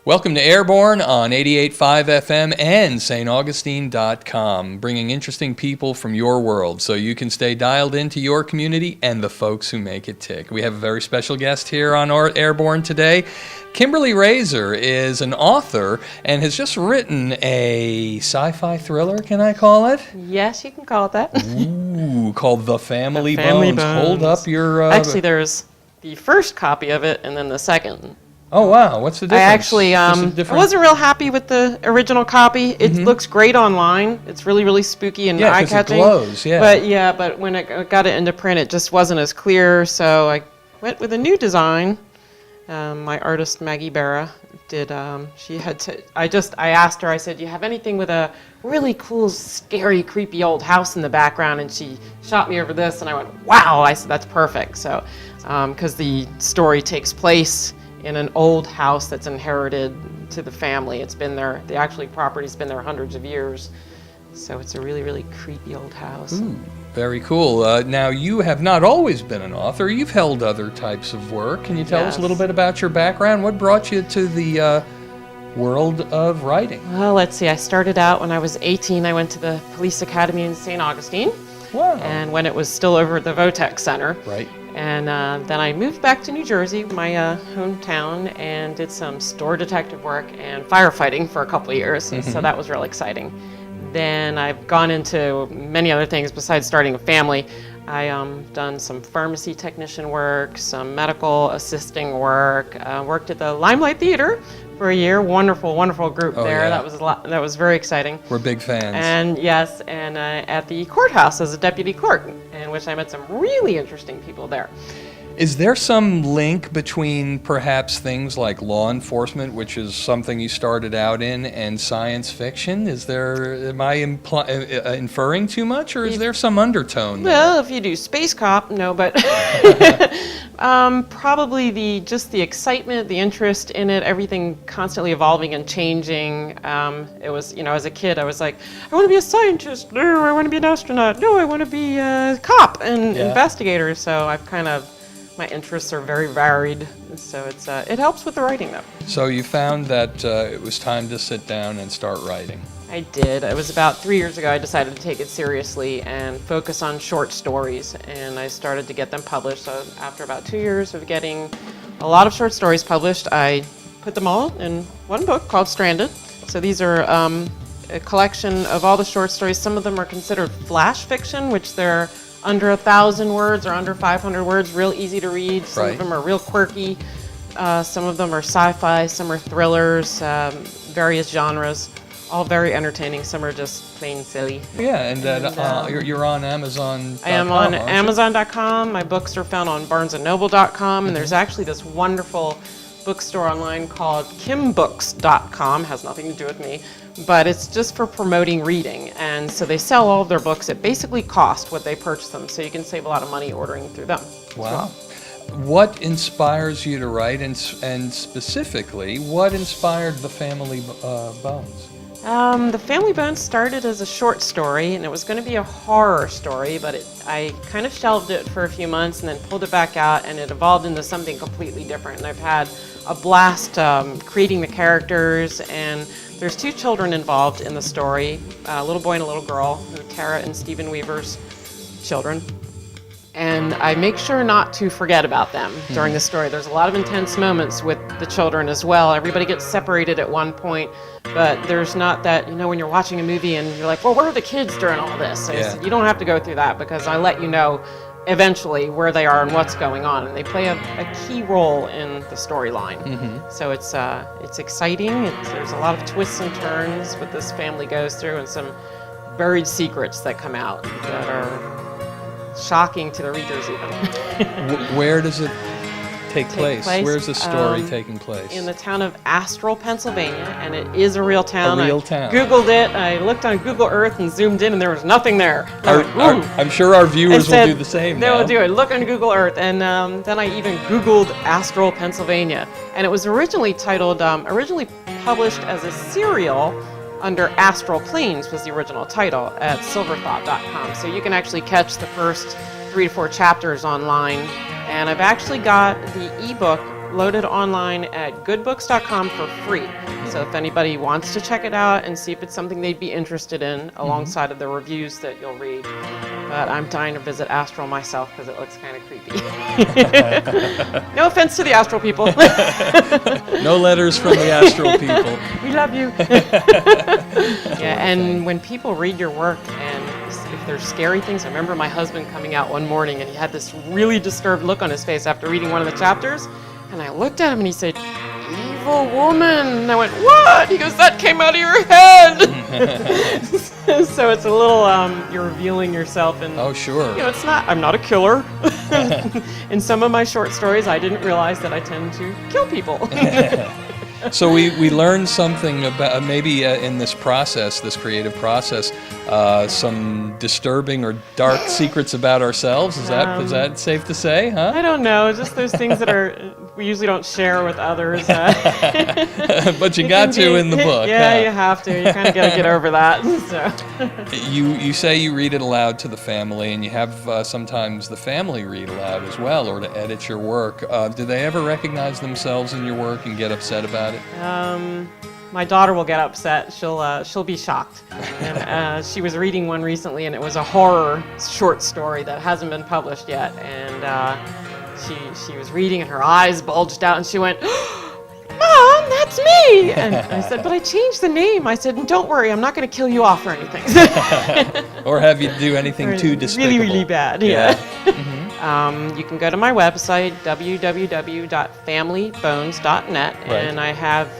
Welcome to Airborne on 88.5 FM and staugustine.com, bringing interesting people from your world so you can stay dialed into your community and the folks who make it tick. We have a very special guest here on Airborne today. Kimberly Razor is an author and has just written a sci-fi thriller, can I call it? Yes, you can call it that. Ooh, called The Family Bones. Hold up your... Actually, there's the first copy of it and then the second. Oh, wow. What's the difference? I actually, I wasn't real happy with the original copy. It looks great online. It's really, really spooky and eye-catching. Yeah, because it glows, yeah. But when I got it into print, it just wasn't as clear, so I went with a new design. My artist, Maggie Barra, did, I asked her, I said, do you have anything with a really cool, scary, creepy old house in the background? And she shot me over this, and I went, wow! I said, that's perfect. So, because the story takes place in an old house that's inherited to the family. It's been there, the actual property's been there hundreds of years. So it's a really, really creepy old house. Ooh, very cool. Now, you have not always been an author. You've held other types of work. Can you tell us a little bit about your background? What brought you to the world of writing? Well, let's see. I started out when I was 18. I went to the police academy in St. Augustine. Wow. And when it was still over at the Votech Center. Right. And then I moved back to New Jersey, my hometown, and did some store detective work and firefighting for a couple of years. So that was real exciting. Then I've gone into many other things besides starting a family. I done some pharmacy technician work, some medical assisting work, worked at the Limelight Theater for a year. Wonderful, wonderful group there. Yeah. That was very exciting. We're big fans. And yes, and at the courthouse as a deputy clerk, in which I met some really interesting people there. Is there some link between perhaps things like law enforcement, which is something you started out in, and science fiction? Am I inferring too much, or is there some undertone there? Well, if you do Space Cop, no, but probably the excitement, the interest in it, everything constantly evolving and changing. It was, as a kid, I was like, I want to be a scientist. No, I want to be an astronaut. No, I want to be a cop and investigator. So I've my interests are very varied, so it helps with the writing, though. So you found that it was time to sit down and start writing. I did. It was about 3 years ago I decided to take it seriously and focus on short stories, and I started to get them published. So after about 2 years of getting a lot of short stories published, I put them all in one book called Stranded. So these are a collection of all the short stories. Some of them are considered flash fiction, which they're under 1,000 words or under 500 words, real easy to read. Some of them are real quirky. Some of them are sci-fi, some are thrillers, various genres, all very entertaining. Some are just plain silly. Yeah, and you're on Amazon.com. I am on Amazon.com. My books are found on BarnesandNoble.com, and there's actually this wonderful bookstore online called KimBooks.com. Has nothing to do with me, but it's just for promoting reading. And so they sell all of their books at basically cost what they purchase them, so you can save a lot of money ordering through them. Wow. What inspires you to write, and specifically, what inspired The Family Bones? The Family Bones started as a short story, and it was going to be a horror story, but I kind of shelved it for a few months and then pulled it back out, and it evolved into something completely different. And I've had a blast creating the characters, and there's 2 children involved in the story, a little boy and a little girl, Tara and Stephen Weaver's children. And I make sure not to forget about them during the story. There's a lot of intense moments with the children as well. Everybody gets separated at one point, but there's not that, when you're watching a movie and you're like, well, where are the kids during all this? So you don't have to go through that, because I let you know eventually where they are and what's going on. And they play a key role in the storyline. So it's exciting. There's a lot of twists and turns what this family goes through, and some buried secrets that come out that are shocking to the readers even. Where does it take place? Where's the story taking place? In the town of Astral, Pennsylvania, and it is a real town. A real town. Googled it. I looked on Google Earth and zoomed in, and there was nothing there. I'm sure our viewers will do the same now. They'll do it. Look on Google Earth, and then I even Googled Astral, Pennsylvania, and it was originally titled, originally published as a serial under Astral Planes was the original title at silverthought.com. So you can actually catch the first 3 to 4 chapters online. And I've actually got the ebook loaded online at goodbooks.com for free. So if anybody wants to check it out and see if it's something they'd be interested in, alongside of the reviews that you'll read. But I'm dying to visit Astral myself because it looks kind of creepy. No offense to the Astral people. No letters from the Astral people. We love you. Yeah, and when people read your work and if there's scary things, I remember my husband coming out one morning and he had this really disturbed look on his face after reading one of the chapters. And I looked at him and he said, "Evil woman." And I went, "What?" He goes, "That came out of your head." So it's a little, you're revealing yourself. And, oh, sure. You know, I'm not a killer. In some of my short stories, I didn't realize that I tend to kill people. So we learned something about maybe in this process, this creative process, some disturbing or dark secrets about ourselves. Is that safe to say? Huh? I don't know. Just those things that we usually don't share with others. But you got to in the book. Yeah, huh? you have to. You kind of got to get over that. So. You say you read it aloud to the family, and you have sometimes the family read aloud as well, or to edit your work. Do they ever recognize themselves in your work and get upset about it? My daughter will get upset. She'll be shocked. And, she was reading one recently, and it was a horror short story that hasn't been published yet. And she was reading, and her eyes bulged out, and she went, "Mom, that's me!" And I said, "But I changed the name." I said, "Don't worry, I'm not going to kill you off or anything." Or have you do anything too despicable? Really, really bad. Yeah. Mm-hmm. You can go to my website, www.familybones.net, and I have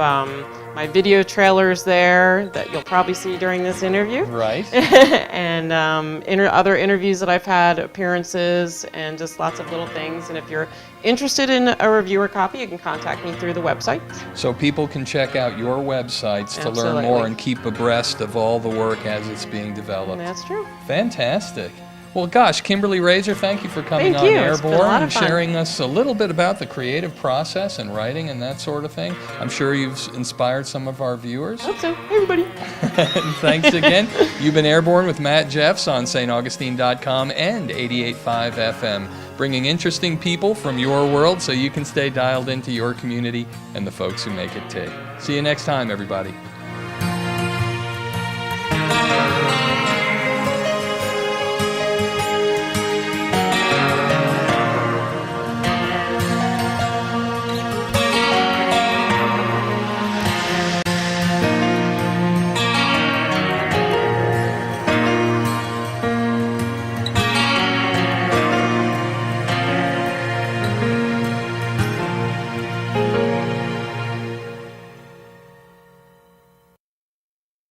my video trailers there that you'll probably see during this interview. Right. And other interviews that I've had, appearances, and just lots of little things. And if you're interested in a reviewer copy, you can contact me through the website. So people can check out your websites to Absolutely. learn more and keep abreast of all the work as it's being developed. That's true. Fantastic. Well, gosh, Kimberly Razor, thank you for coming Thank on you. It's been a Airborne lot and of fun. sharing us a little bit about the creative process and writing and that sort of thing. I'm sure you've inspired some of our viewers. I hope so. Hey, everybody. And thanks again. You've been Airborne with Matt Jeffs on staugustine.com and 88.5 FM, bringing interesting people from your world so you can stay dialed into your community and the folks who make it tick. See you next time, everybody.